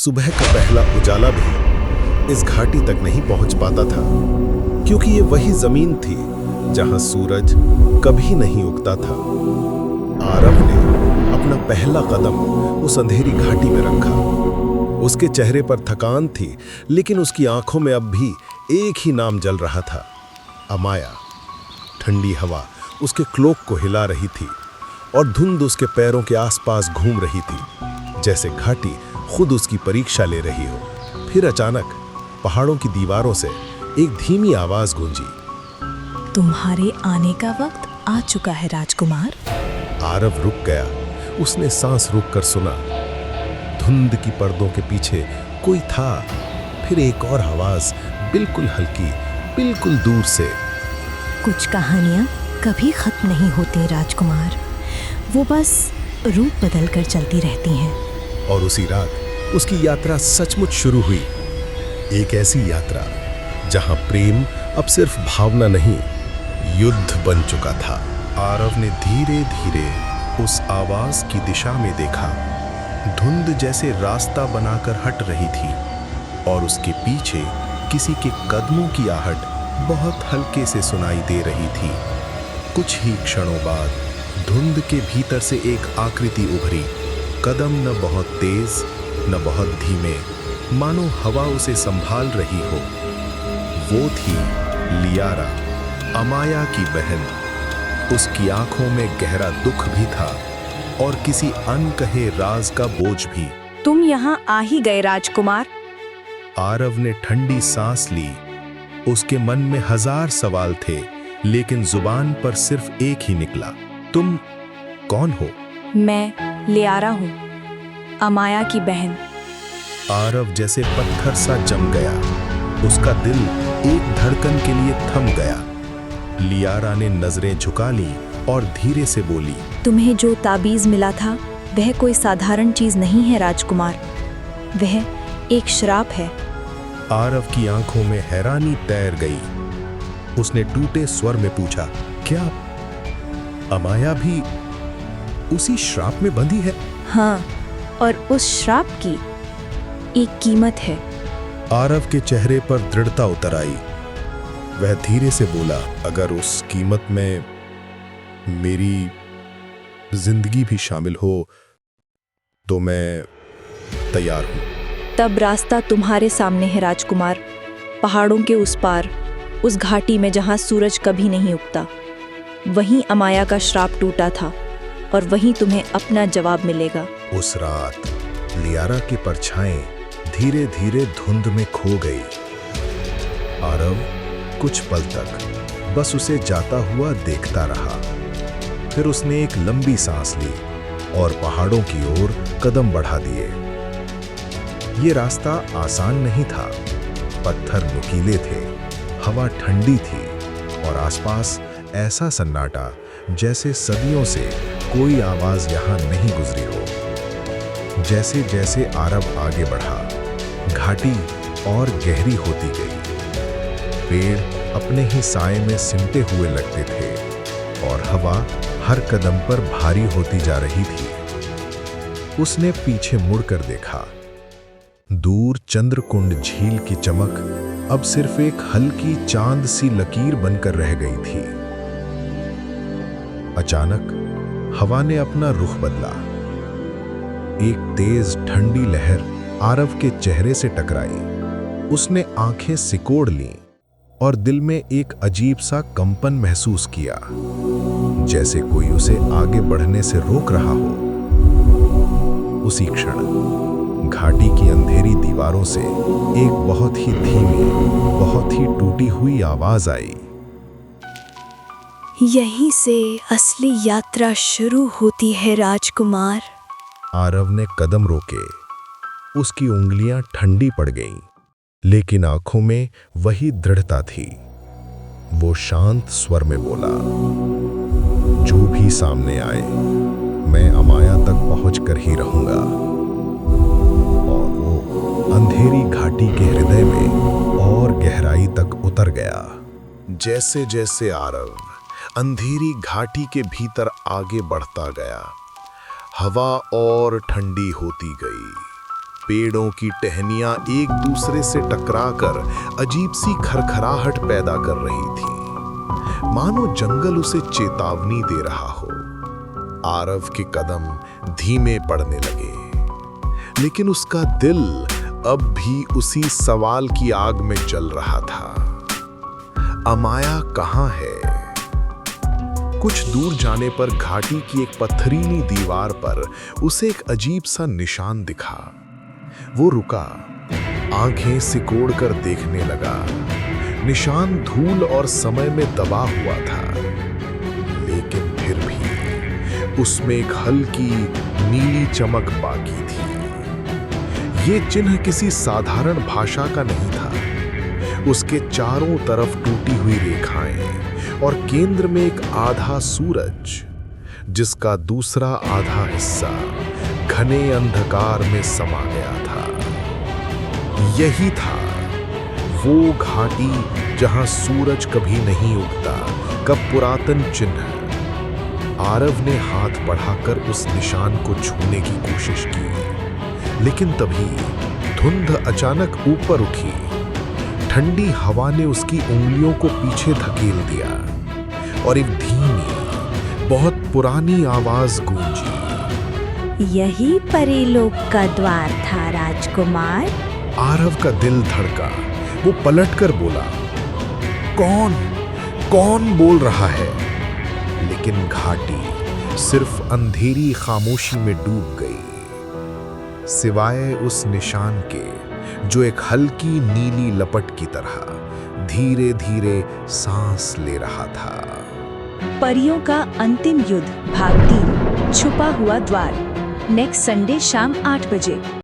सुबह का पहला उजाला भी इस घाटी तक नहीं पहुंच पाता था, क्योंकि ये वही जमीन थी जहां सूरज कभी नहीं उगता था। आरव ने अपना पहला कदम उस अंधेरी घाटी में रखा। उसके चेहरे पर थकान थी, लेकिन उसकी आंखों में अब भी एक ही नाम जल रहा था, अमाया। ठंडी हवा उसके क्लोक को हिला रही थी और धुंध उसके पैरों के आसपास घूम रही थी, जैसे घाटी खुद उसकी परीक्षा ले रही हो। फिर अचानक पहाड़ों की दीवारों से एक धीमी आवाज गूंजी, तुम्हारे आने का वक्त आ चुका है राजकुमार। आरव रुक गया। उसने सांस रोककर सुना। धुंध की पर्दों के पीछे कोई था। फिर एक और आवाज, बिल्कुल हल्की, बिल्कुल दूर से, कुछ कहानियां कभी खत्म नहीं होती राजकुमार, वो बस रूप बदल कर चलती रहती हैं। और उसी रात उसकी यात्रा सचमुच शुरू हुई। एक ऐसी यात्रा जहां प्रेम अब सिर्फ भावना नहीं, युद्ध बन चुका था। आरव ने धीरे धीरे उस आवाज की दिशा में देखा। धुंध जैसे रास्ता बनाकर हट रही थी और उसके पीछे किसी के कदमों की आहट बहुत हल्के से सुनाई दे रही थी। कुछ ही क्षणों बाद धुंध के भीतर से एक आकृति उभरी। कदम न बहुत तेज न बहुत धीमे, मानो हवा उसे संभाल रही हो। वो थी लियारा, अमाया की बहन। उसकी आंखों में गहरा दुख भी था और किसी अनकहे राज का बोझ भी। तुम यहाँ आ ही गए राजकुमार। आरव ने ठंडी सांस ली। उसके मन में हजार सवाल थे, लेकिन जुबान पर सिर्फ एक ही निकला, तुम कौन हो? मैं लियारा हूँ, अमाया की बहन। आरव जैसे पत्थर सा जम गया। उसका दिल एक धड़कन के लिए थम गया। लियारा ने नजरें झुका ली और धीरे से बोली, तुम्हें जो ताबीज मिला था वह कोई साधारण चीज नहीं है राजकुमार, वह एक श्राप है। आरव की आंखों में हैरानी तैर गई। उसने टूटे स्वर में पूछा, क्या अमाया भी उसी श्राप में बंधी है? हाँ, और उस श्राप की एक कीमत है। आरव के चेहरे पर दृढ़ता उतर आई। वह धीरे से बोला, अगर उस कीमत में मेरी जिंदगी भी शामिल हो तो मैं तैयार हूं। तब रास्ता तुम्हारे सामने है राजकुमार, पहाड़ों के उस पार, उस घाटी में जहां सूरज कभी नहीं उगता। वहीं अमाया का श्राप टूटा था और वहीं तुम्हें अपना जवाब मिलेगा। उस रात लियारा की परछाएं धीरे धीरे धुंध में खो गई। आरव कुछ पल तक बस उसे जाता हुआ देखता रहा। फिर उसने एक लंबी सांस ली और पहाड़ों की ओर कदम बढ़ा दिए। ये रास्ता आसान नहीं था। पत्थर नुकीले थे, हवा ठंडी थी और आसपास ऐसा सन्नाटा जैसे सदियों से कोई आवाज यहां नहीं गुजरी हो। जैसे जैसे आरव आगे बढ़ा, घाटी और गहरी होती गई। पेड़ अपने ही साए में सिमटे हुए लगते थे और हवा हर कदम पर भारी होती जा रही थी। उसने पीछे मुड़कर देखा। दूर चंद्रकुंड झील की चमक अब सिर्फ एक हल्की चांद सी लकीर बनकर रह गई थी। अचानक हवा ने अपना रुख बदला। एक तेज ठंडी लहर आरव के चेहरे से टकराई। उसने आंखें सिकोड़ लीं और दिल में एक अजीब सा कंपन महसूस किया, जैसे कोई उसे आगे बढ़ने से रोक रहा हो। उसी क्षण घाटी की अंधेरी दीवारों से एक बहुत ही धीमी, बहुत ही टूटी हुई आवाज आई, यहीं से असली यात्रा शुरू होती है राजकुमार। आरव ने कदम रोके। उसकी उंगलियां ठंडी पड़ गईं, लेकिन आंखों में वही दृढ़ता थी। वो शांत स्वर में बोला, जो भी सामने आए मैं अमाया तक पहुंचकर ही रहूंगा। और वो अंधेरी घाटी के हृदय में और गहराई तक उतर गया। जैसे जैसे आरव अंधेरी घाटी के भीतर आगे बढ़ता गया, हवा और ठंडी होती गई। पेड़ों की टहनियां एक दूसरे से टकराकर अजीब सी खरखराहट पैदा कर रही थी, मानो जंगल उसे चेतावनी दे रहा हो। आरव के कदम धीमे पड़ने लगे, लेकिन उसका दिल अब भी उसी सवाल की आग में जल रहा था। अमाया कहाँ है? कुछ दूर जाने पर घाटी की एक पत्थरीली दीवार पर उसे एक अजीब सा निशान दिखा। वो रुका, आंखें सिकोड़कर देखने लगा। निशान धूल और समय में दबा हुआ था, लेकिन फिर भी उसमें एक हल्की नीली चमक बाकी थी। ये चिन्ह किसी साधारण भाषा का नहीं था। उसके चारों तरफ टूटी हुई रेखाएं और केंद्र में एक आधा सूरज, जिसका दूसरा आधा हिस्सा घने अंधकार में समा गया था। यही था वो घाटी जहां सूरज कभी नहीं उगता का पुरातन चिन्ह। आरव ने हाथ बढ़ाकर उस निशान को छूने की कोशिश की, लेकिन तभी धुंध अचानक ऊपर उठी। ठंडी हवा ने उसकी उंगलियों को पीछे धकेल दिया और एक धीमी, बहुत पुरानी आवाज गूंजी। यही परीलोक का द्वार था राजकुमार। आरव का दिल धड़का। वो पलटकर बोला, कौन बोल रहा है? लेकिन घाटी सिर्फ अंधेरी खामोशी में डूब गई, सिवाय उस निशान के जो एक हल्की नीली लपट की तरह धीरे धीरे सांस ले रहा था। परियों का अंतिम युद्ध भाग 3, छुपा हुआ द्वार। नेक्स्ट संडे शाम 8 बजे।